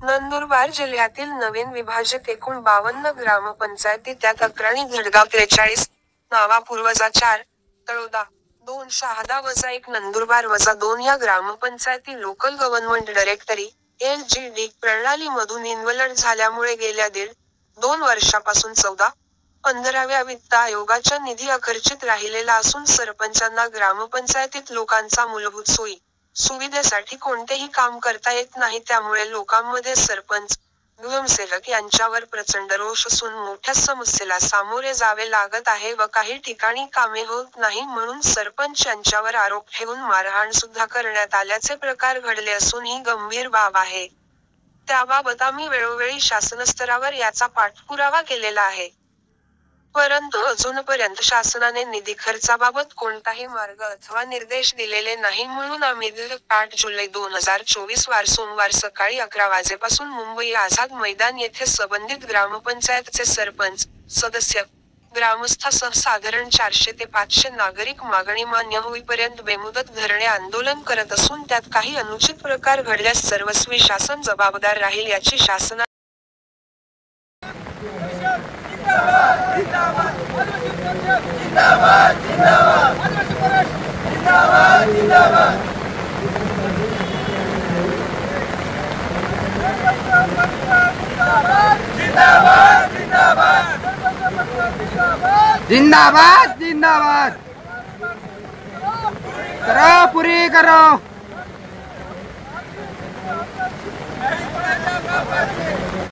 नंदुरबार जिल्ह्यातील नवीन विभाजित एकूण 52 ग्रामपंचायती, त्यात अक्राणी, धडगाव 43, नावापूर -4, तळोदा 2, शहादा -1, नंदुरबार -2 या ग्रामपंचायती लोकल गव्हर्नमेंट डायरेक्टरी (LGD) प्रणालीमधून इन्व्हल्ड झाल्यामुळे गेल्या 1.5-2 वर्षापासून 14-15व्या वित्त आयोगाच्या निधी अखर्चित राहिलेला असून सरपंचांना ग्रामपंचायतीत लोकांचा मूलभूत सोयी सुविधेसाठी कोणतेही काम करता येत नाही. त्यामुळे लोकांमध्ये सरपंच, ग्रामसेवक यांच्यावर प्रचंड रोष असून मोठ्या समस्येला सामोरे जावे लागत आहे व काही ठिकाणी कामे होत नाही म्हणून सरपंच यांच्यावर आरोप ठेवून मारहाण सुद्धा करण्यात आल्याचे प्रकार घडले असून ही गंभीर बाब आहे. त्याबाबत आम्ही वेळोवेळी शासनस्तरावर याचा पाठपुरावा केलेला आहे. परंतु अजूनपर्यंत शासनाने निधी खर्चाबाबत कोणताही मार्ग अथवा निर्देश दिलेले नाही म्हणून आम्ही 8 जुलै 2024 वार सोमवार सकाळी 11 वाजेपासून मुंबई आझाद मैदान येथे संबंधित ग्रामपंचायतचे सरपंच, सदस्य, ग्रामस्थांसह साधारण 400 ते 500 नागरिक मागणी मान्य होईपर्यंत बेमुदत धरणे आंदोलन करत असून त्यात काही अनुचित प्रकार घडल्यास सर्वस्वी शासन जबाबदार राहील याची शासना जिंदाबाद जिंदाबाद, करो पूरी करो।